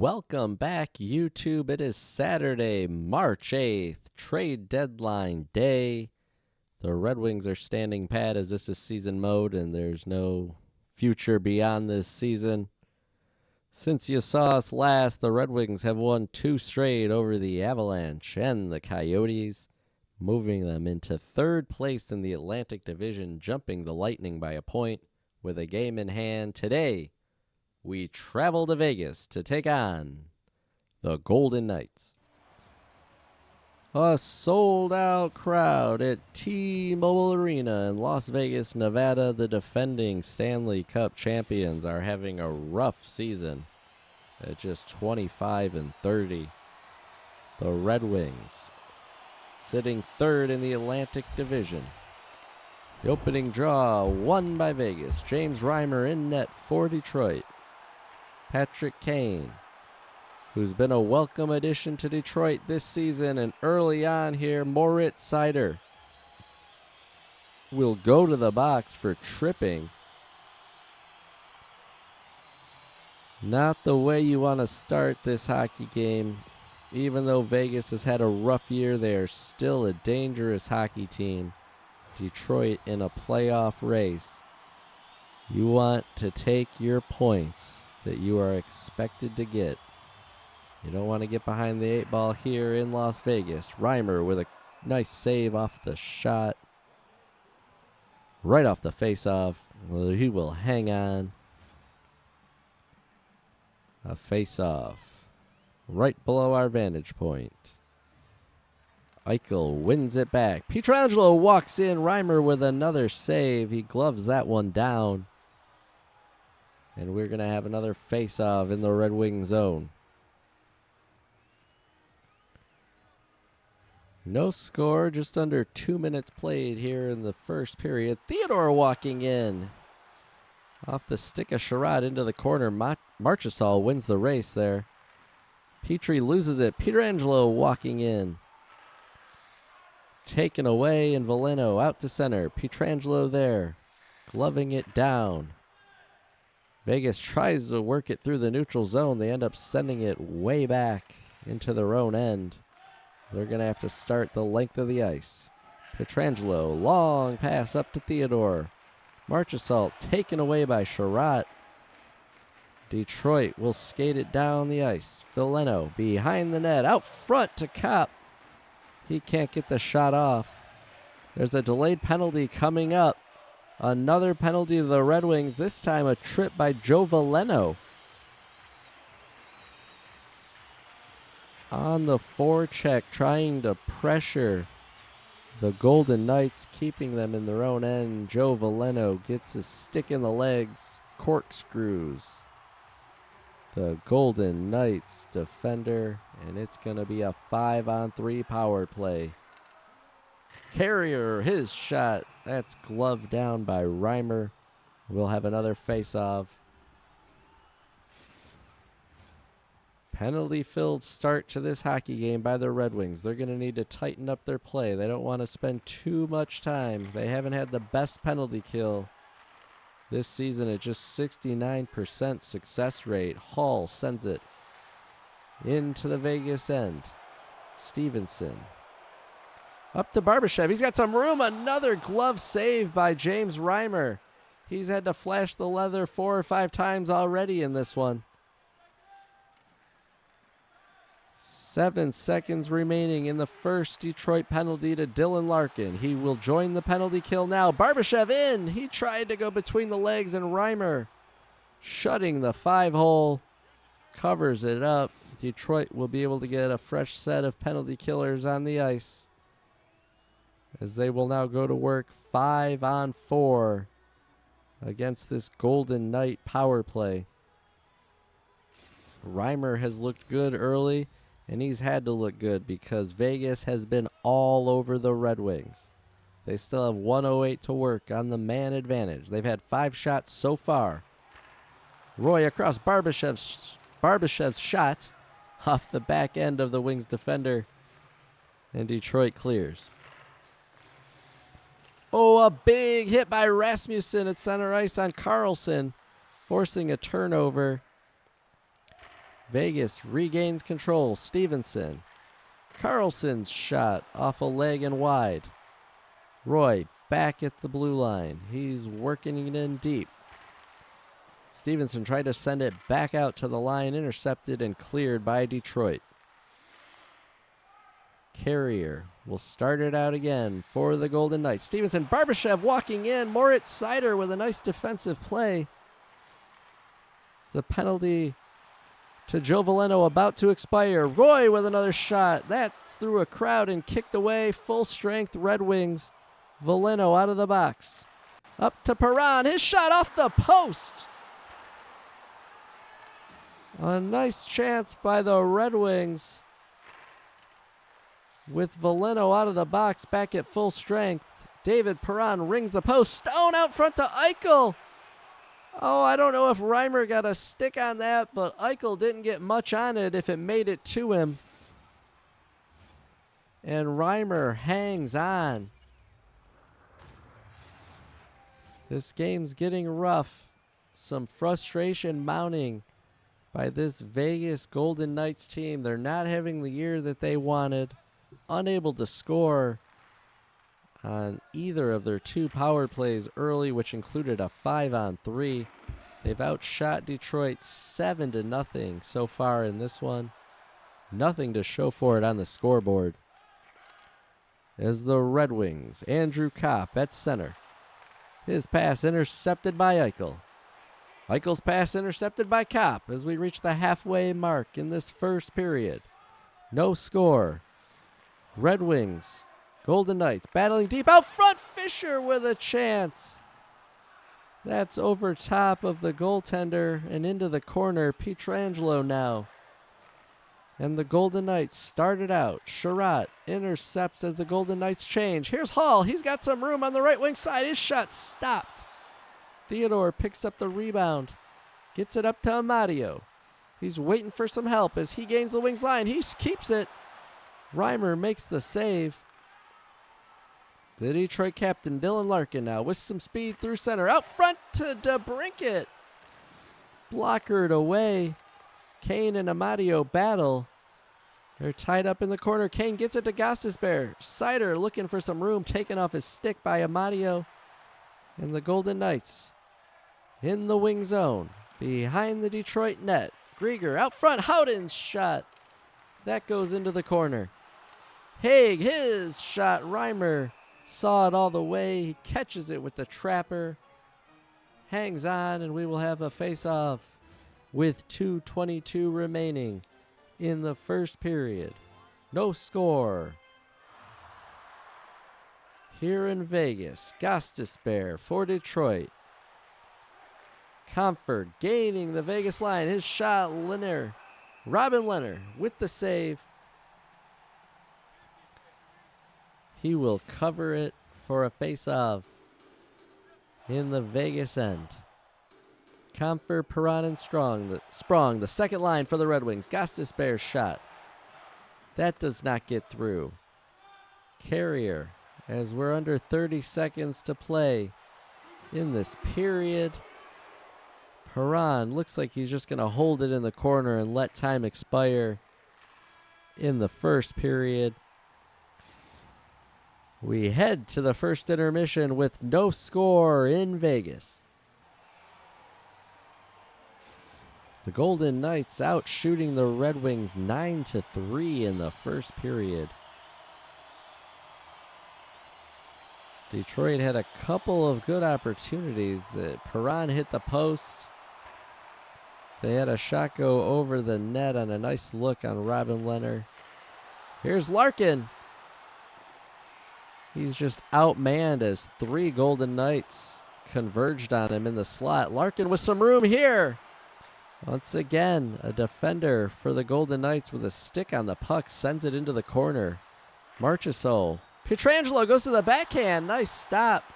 Welcome back, YouTube. It is Saturday, March 8th, trade deadline day. The Red Wings are standing pat as this is season mode and there's no future beyond this season. Since you saw us last, the Red Wings have won 2 straight over the Avalanche and the Coyotes, moving them into 3rd place in the Atlantic Division, jumping the Lightning by a point with a game in hand today. We travel to Vegas to take on the Golden Knights. A sold-out crowd at T-Mobile Arena in Las Vegas, Nevada. The defending Stanley Cup Champions are having a rough season at just 25-30. The Red Wings sitting 3rd in the Atlantic Division. The opening draw won by Vegas. James Reimer in net for Detroit. Patrick Kane, who's been a welcome addition to Detroit this season, and early on here, Moritz Seider will go to the box for tripping. Not the way you want to start this hockey game. Even though Vegas has had a rough year, they are still a dangerous hockey team. Detroit in a playoff race. You want to take your points that you are expected to get. You don't want to get behind the 8 ball here in Las Vegas. Reimer with a nice save off the shot. Right off the face-off. He will hang on. A face-off right below our vantage point. Eichel wins it back. Pietrangelo walks in. Reimer with another save. He gloves that one down. And we're going to have another face-off in the Red Wing zone. No score, just under 2 minutes played here in the first period. Theodore walking in. Off the stick of Sherrod into the corner. Marchessault wins the race there. Petrie loses it. Pietrangelo walking in. Taken away, and Veleno out to center. Pietrangelo there. Gloving it down. Vegas tries to work it through the neutral zone. They end up sending it way back into their own end. They're going to have to start the length of the ice. Pietrangelo, long pass up to Theodore. Marchessault taken away by Sherratt. Detroit will skate it down the ice. Veleno behind the net, out front to Kopp. He can't get the shot off. There's a delayed penalty coming up. Another penalty to the Red Wings, this time a trip by Joe Veleno. On the forecheck, trying to pressure the Golden Knights, keeping them in their own end. Joe Veleno gets a stick in the legs, corkscrews the Golden Knights defender, and it's going to be a 5-on-3 power play. Carrier, his shot, that's gloved down by Reimer. We'll have another face-off. Penalty-filled start to this hockey game by the Red Wings. They're going to need to tighten up their play. They don't want to spend too much time. They haven't had the best penalty kill this season at just 69% success rate. Hall sends it into the Vegas end. Stevenson. Up to Barbashev. He's got some room. Another glove save by James Reimer. He's had to flash the leather 4 or 5 times already in this one. 7 seconds remaining in the first Detroit penalty to Dylan Larkin. He will join the penalty kill now. Barbashev in. He tried to go between the legs, and Reimer shutting the 5-hole. Covers it up. Detroit will be able to get a fresh set of penalty killers on the ice, as they will now go to work 5-on-4 against this Golden Knight power play. Reimer has looked good early, and he's had to look good because Vegas has been all over the Red Wings. They still have 1:08 to work on the man advantage. They've had 5 shots so far. Roy across Barbashev's shot off the back end of the Wings defender, and Detroit clears. Oh, a big hit by Rasmussen at center ice on Carlson, forcing a turnover. Vegas regains control. Stevenson. Carlson's shot off a leg and wide. Roy back at the blue line. He's working it in deep. Stevenson tried to send it back out to the line, intercepted and cleared by Detroit. Carrier will start it out again for the Golden Knights. Stevenson, Barbashev walking in. Moritz Seider with a nice defensive play. It's the penalty to Joe Veleno about to expire. Roy with another shot. That's through a crowd and kicked away. Full strength Red Wings. Veleno out of the box. Up to Perron. His shot off the post. A nice chance by the Red Wings. With Veleno out of the box, back at full strength. David Perron rings the post. Stone out front to Eichel. Oh, I don't know if Reimer got a stick on that, but Eichel didn't get much on it if it made it to him. And Reimer hangs on. This game's getting rough. Some frustration mounting by this Vegas Golden Knights team. They're not having the year that they wanted. Unable to score on either of their two power plays early, which included a 5-on-3. They've outshot Detroit 7-0 so far in this one. Nothing to show for it on the scoreboard. As the Red Wings, Andrew Kopp at center. His pass intercepted by Eichel. Eichel's pass intercepted by Kopp as we reach the halfway mark in this first period. No score. Red Wings, Golden Knights battling deep out front. Fisher with a chance. That's over top of the goaltender and into the corner. Pietrangelo now. And the Golden Knights started out. Sherratt intercepts as the Golden Knights change. Here's Hall. He's got some room on the right wing side. His shot stopped. Theodore picks up the rebound. Gets it up to Amadio. He's waiting for some help as he gains the wings line. He keeps it. Reimer makes the save. The Detroit captain, Dylan Larkin, now with some speed through center. Out front to DeBrincat. Blockered away. Kane and Amadio battle. They're tied up in the corner. Kane gets it to Gostisbehere. Seider looking for some room, taken off his stick by Amadio. And the Golden Knights in the wing zone. Behind the Detroit net. Grieger out front. Howden's shot. That goes into the corner. Haig, his shot. Reimer saw it all the way. He catches it with the trapper. Hangs on, and we will have a face-off with 2:22 remaining in the first period. No score. Here in Vegas, Gostisbehere for Detroit. Comfort gaining the Vegas line. His shot, Leonard. Robin Leonard with the save. He will cover it for a face-off in the Vegas end. Comfort, Perron, and Sprong, the second line for the Red Wings. Gostisbehere's shot. That does not get through. Carrier, as we're under 30 seconds to play in this period. Perron looks like he's just going to hold it in the corner and let time expire in the first period. We head to the first intermission with no score in Vegas. The Golden Knights out shooting the Red Wings 9-3 in the first period. Detroit had a couple of good opportunities. Perron hit the post. They had a shot go over the net on a nice look on Robin Leonard. Here's Larkin. He's just outmanned as three Golden Knights converged on him in the slot. Larkin with some room here. Once again, a defender for the Golden Knights with a stick on the puck sends it into the corner. Marchessault. Pietrangelo goes to the backhand. Nice stop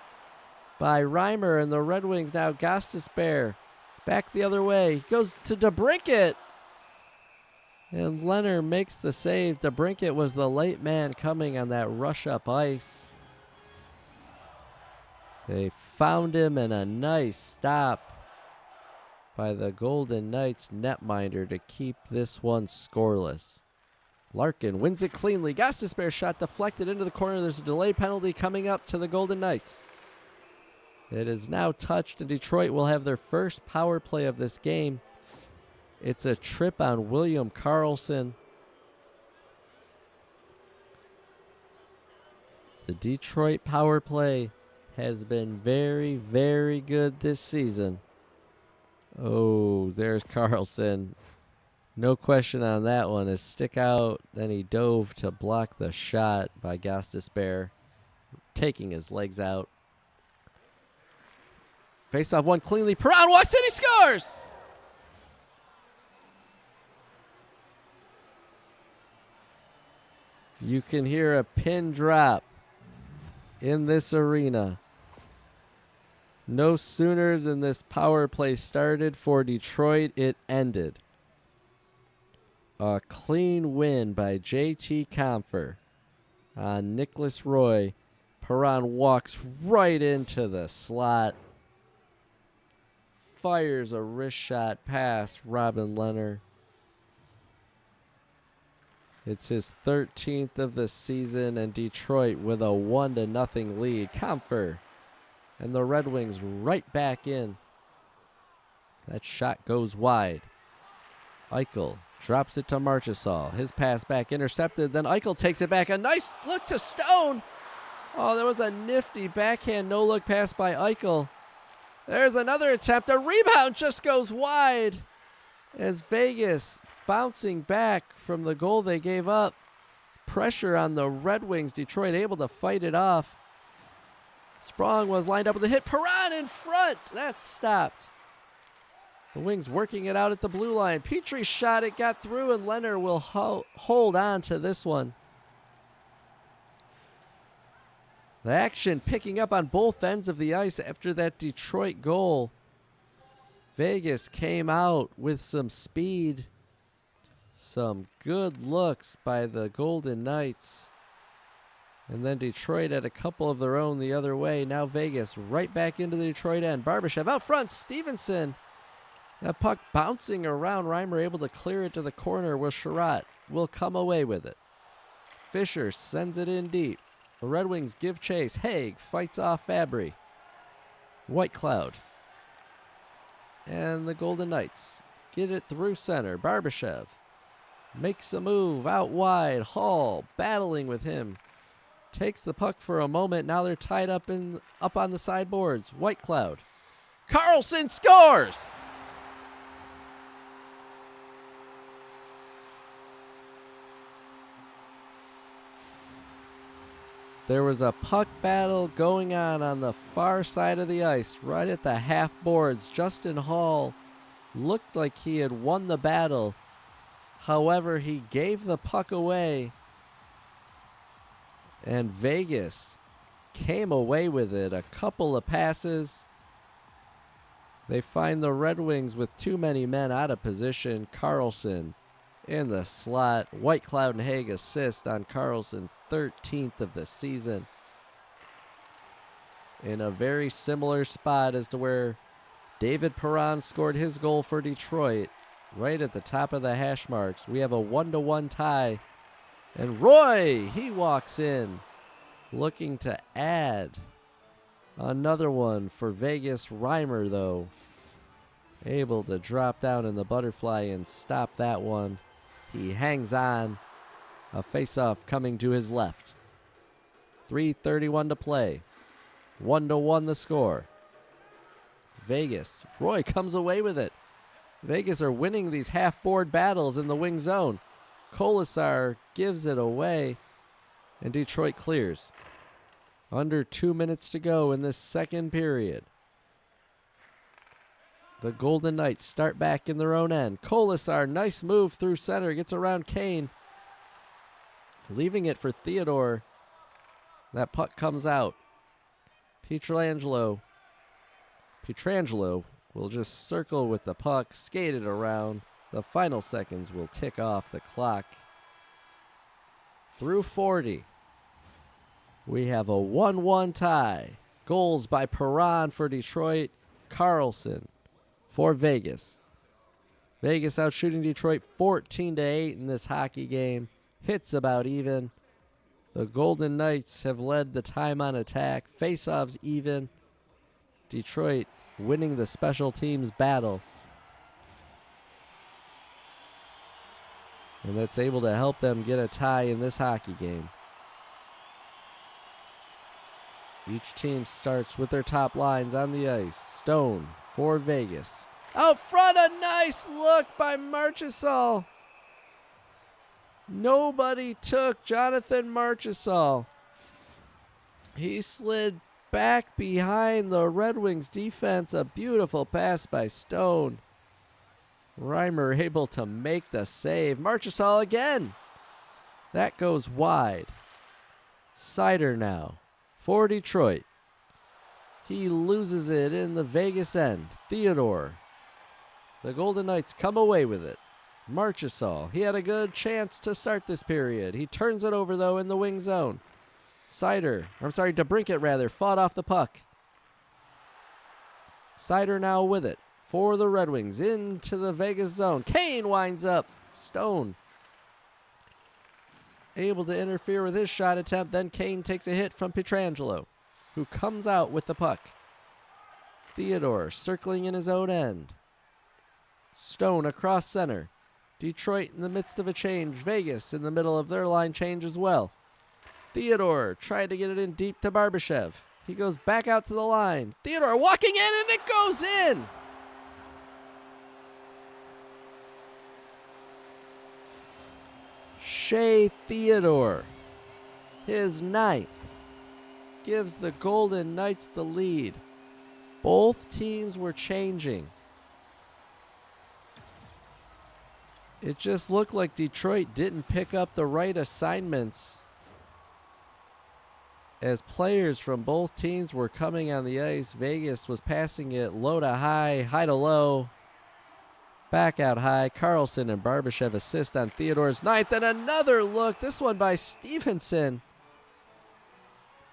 by Reimer, and the Red Wings now Gostisbehere back the other way. He goes to DeBrincat. And Leonard makes the save. DeBrincat was the late man coming on that rush up ice. They found him in a nice stop by the Golden Knights netminder to keep this one scoreless. Larkin wins it cleanly. Gostisbehere shot deflected into the corner. There's a delay penalty coming up to the Golden Knights. It is now touched, and Detroit will have their first power play of this game. It's a trip on William Karlsson. The Detroit power play has been very, very good this season. Oh, there's Karlsson. No question on that one. A stick out, then he dove to block the shot by Gostisbehere, taking his legs out. Face-off one cleanly. Perron walks in, he scores! You can hear a pin drop in this arena. No sooner than this power play started for Detroit, it ended. A clean win by JT Compher on Nicholas Roy. Perron walks right into the slot. Fires a wrist shot past Robin Lehner. It's his 13th of the season, and Detroit with a 1-0 lead. Compher and the Red Wings right back in. That shot goes wide. Eichel drops it to Marchessault. His pass back intercepted. Then Eichel takes it back. A nice look to Stone. Oh, there was a nifty backhand no-look pass by Eichel. There's another attempt. A rebound just goes wide as Vegas bouncing back from the goal they gave up. Pressure on the Red Wings. Detroit able to fight it off. Sprong was lined up with a hit. Perron in front. That's stopped. The Wings working it out at the blue line. Petrie shot it, got through, and Lehner will hold on to this one. The action picking up on both ends of the ice after that Detroit goal. Vegas came out with some speed. Some good looks by the Golden Knights. And then Detroit had a couple of their own the other way. Now Vegas right back into the Detroit end. Barbashev out front. Stevenson. That puck bouncing around. Reimer able to clear it to the corner where Sherratt will come away with it. Fisher sends it in deep. The Red Wings give chase. Haig fights off Fabry. Whitecloud. And the Golden Knights get it through center. Barbashev makes a move out wide. Hall battling with him. Takes the puck for a moment. Now they're tied up on the sideboards. Whitecloud. Karlsson scores! There was a puck battle going on the far side of the ice, right at the half boards. Justin Hall looked like he had won the battle. However, he gave the puck away, and Vegas came away with it. A couple of passes. They find the Red Wings with too many men out of position. Karlsson in the slot. Whitecloud and Haig assist on Karlsson's 13th of the season. In a very similar spot as to where David Perron scored his goal for Detroit. Right at the top of the hash marks. We have a 1-1 tie. And Roy, he walks in looking to add another one for Vegas. Reimer, though, able to drop down in the butterfly and stop that one. He hangs on. A faceoff coming to his left. 3:31 to play. 1-1 the score. Vegas. Roy comes away with it. Vegas are winning these half-board battles in the wing zone. Kolasar gives it away, and Detroit clears. Under 2 minutes to go in this second period. The Golden Knights start back in their own end. Kolasar, nice move through center, gets around Kane. Leaving it for Theodore. That puck comes out. Pietrangelo will just circle with the puck, skate it around. The final seconds will tick off the clock. Through 40. We have a 1-1 tie. Goals by Perron for Detroit. Karlsson, for Vegas. Vegas out shooting Detroit 14-8 in this hockey game. Hits about even. The Golden Knights have led the time on attack. Faceoffs even. Detroit winning the special teams battle. And that's able to help them get a tie in this hockey game. Each team starts with their top lines on the ice. Stone for Vegas. Out front, a nice look by Marchessault. Nobody took Jonathan Marchessault. He slid back behind the Red Wings defense. A beautiful pass by Stone. Reimer able to make the save. Marchessault again. That goes wide. Seider now for Detroit. He loses it in the Vegas end. Theodore. The Golden Knights come away with it. Marchessault. He had a good chance to start this period. He turns it over, though, in the wing zone. DeBrincat, rather, fought off the puck. Seider now with it for the Red Wings into the Vegas zone. Kane winds up. Stone able to interfere with his shot attempt. Then Kane takes a hit from Pietrangelo, who comes out with the puck. Theodore circling in his own end. Stone across center. Detroit in the midst of a change. Vegas in the middle of their line change as well. Theodore tried to get it in deep to Barbashev. He goes back out to the line. Theodore walking in, and it goes in. Shea Theodore, his ninth, gives the Golden Knights the lead. Both teams were changing. It just looked like Detroit didn't pick up the right assignments as players from both teams were coming on the ice. Vegas was passing it low to high, high to low, back out high. Carlson and Barbashev assist on Theodore's ninth, and another look, this one by Stevenson.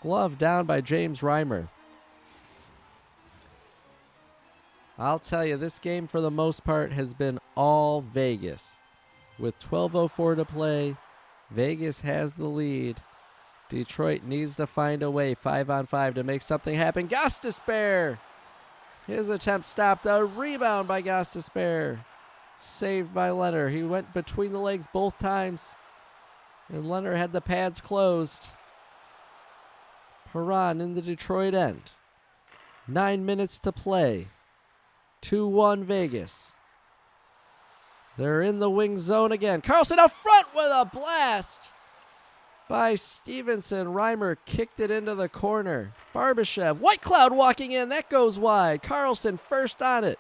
Glove down by James Reimer. I'll tell you, this game for the most part has been all Vegas. With 12:04 to play, Vegas has the lead. Detroit needs to find a way 5-on-5 to make something happen. Gostisbehere, his attempt stopped. A rebound by Gostisbehere. Saved by Leonard. He went between the legs both times, and Leonard had the pads closed. Perron in the Detroit end. 9 minutes to play. 2-1 Vegas. They're in the wing zone again. Carlson up front with a blast by Stevenson. Reimer kicked it into the corner. Barbashev. Whitecloud walking in. That goes wide. Carlson first on it.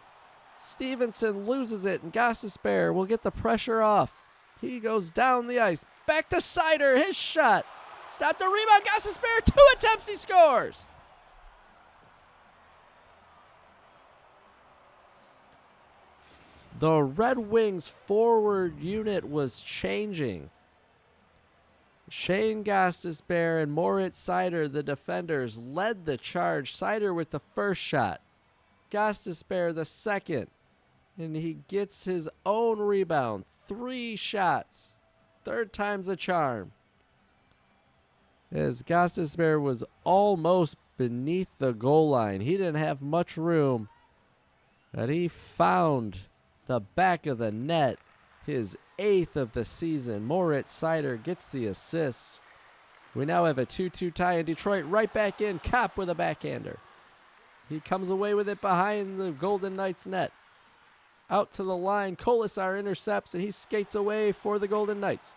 Stevenson loses it, and Gostisbehere will get the pressure off. He goes down the ice. Back to Seider. His shot. Stop the rebound. Gostisbehere. 2 attempts. He scores. The Red Wings forward unit was changing. Shane Gostisbehere and Moritz Seider, the defenders, led the charge. Seider with the first shot. Gostisbehere the second. And he gets his own rebound. 3 shots. Third time's a charm. As Gostisbehere was almost beneath the goal line. He didn't have much room. But he found the back of the net, his 8th of the season. Moritz Seider gets the assist. We now have a 2-2 tie in Detroit. Right back in. Kopp with a backhander. He comes away with it behind the Golden Knights net. Out to the line. Kolasar intercepts, and he skates away for the Golden Knights.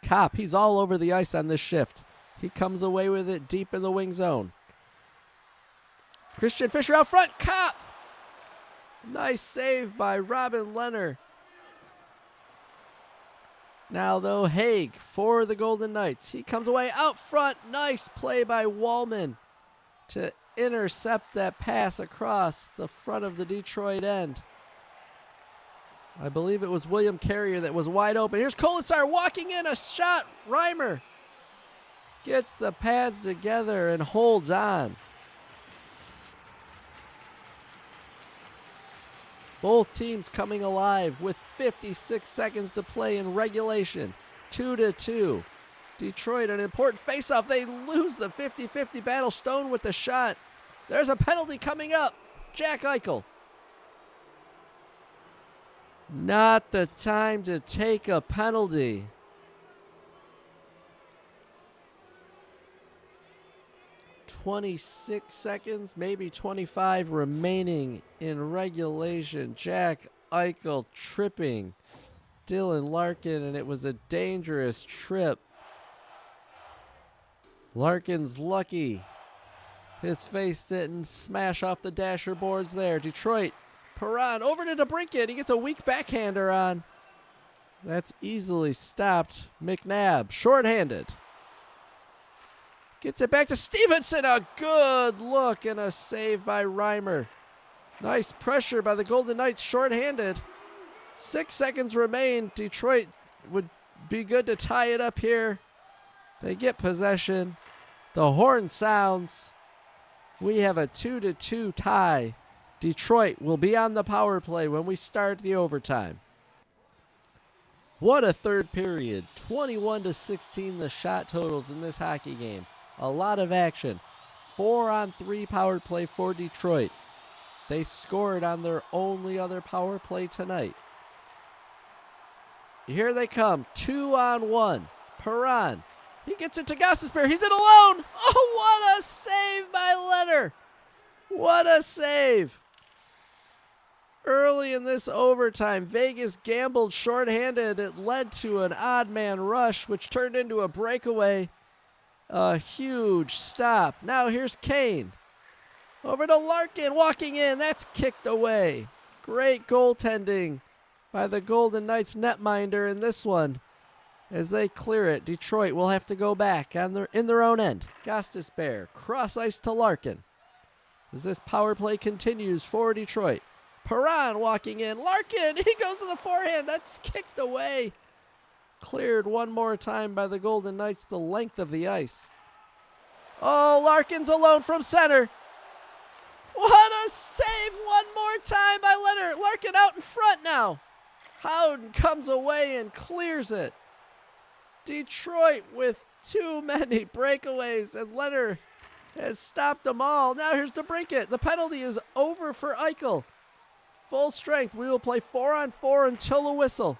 Kopp, he's all over the ice on this shift. He comes away with it deep in the wing zone. Christian Fischer out front. Kopp. Nice save by Robin Leonard. Now, though, Haig for the Golden Knights. He comes away out front. Nice play by Wallman to intercept that pass across the front of the Detroit end. I believe it was William Carrier that was wide open. Here's Kolasar walking in. A shot. Reimer gets the pads together and holds on. Both teams coming alive with 56 seconds to play in regulation. 2-2. Detroit, an important faceoff. They lose the 50-50 battle. Stone with the shot. There's a penalty coming up. Jack Eichel. Not the time to take a penalty. .26 seconds, maybe 25 remaining in regulation. Jack Eichel tripping Dylan Larkin, and it was a dangerous trip. Larkin's lucky his face didn't smash off the dasher boards there. Detroit, Perron over to DeBrincat. He gets a weak backhander on. That's easily stopped. McNabb, shorthanded. Gets it back to Stevenson. A good look and a save by Reimer. Nice pressure by the Golden Knights, shorthanded. 6 seconds remain. Detroit would be good to tie it up here. They get possession. The horn sounds. We have a 2-2 tie. Detroit will be on the power play when we start the overtime. What a third period. 21-16 the shot totals in this hockey game. A lot of action. 4-on-3 power play for Detroit. They scored on their only other power play tonight. Here they come. 2-on-1. Perron. He gets it to Gostisbehere. He's in alone. Oh, what a save by Leonard. What a save. Early in this overtime, Vegas gambled shorthanded. It led to an odd man rush, which turned into a breakaway. A huge stop. Now here's Kane. Over to Larkin, walking in. That's kicked away. Great goaltending by the Golden Knights netminder in this one. As they clear it, Detroit will have to go back in their own end. Gostisbehere, cross ice to Larkin. As this power play continues for Detroit. Perron walking in. Larkin, he goes to the forehand. That's kicked away. Cleared one more time by the Golden Knights the length of the ice. Oh, Larkin's alone from center. What a save one more time by Leonard. Larkin out in front now. Howden comes away and clears it. Detroit with too many breakaways, and Leonard has stopped them all. Now here's DeBrincat. The penalty is over for Eichel. Full strength. We will play 4-on-4 until the whistle.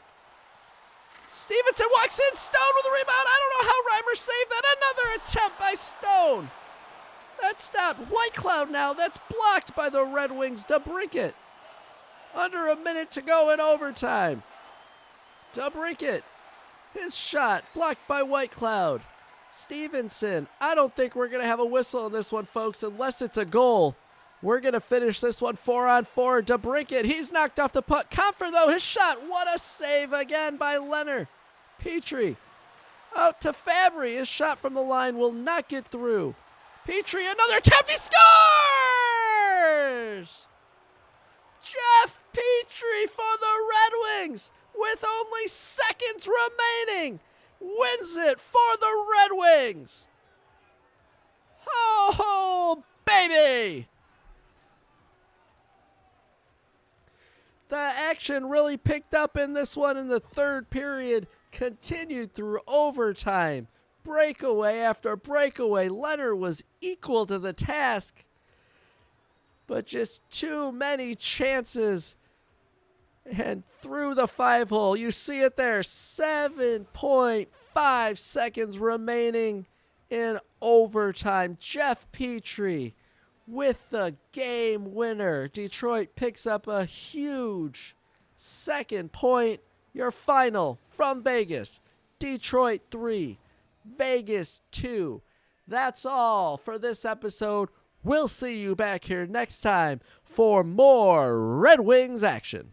Stevenson walks in. Stone with a rebound. I don't know how Reimer saved that. Another attempt by Stone. That's stopped. Whitecloud now. That's blocked by the Red Wings. DeBrincat. Under a minute to go in overtime. DeBrincat. His shot blocked by Whitecloud. Stevenson. I don't think we're going to have a whistle in this one, folks, unless it's a goal. We're going to finish this one 4-on-4. DeBrincat, he's knocked off the puck. Comfer, though, his shot. What a save again by Leonard. Petrie out to Fabry. His shot from the line will not get through. Petrie, another attempt. He scores! Jeff Petrie for the Red Wings with only seconds remaining wins it for the Red Wings. Oh, baby! The action really picked up in this one in the third period, continued through overtime. Breakaway after breakaway. Leonard was equal to the task, but just too many chances. And through the 5-hole, you see it there, 7.5 seconds remaining in overtime. Jeff Petrie with the game winner. Detroit picks up a huge second point. Your final from Vegas. Detroit 3, Vegas 2. That's all for this episode. We'll see you back here next time for more Red Wings action.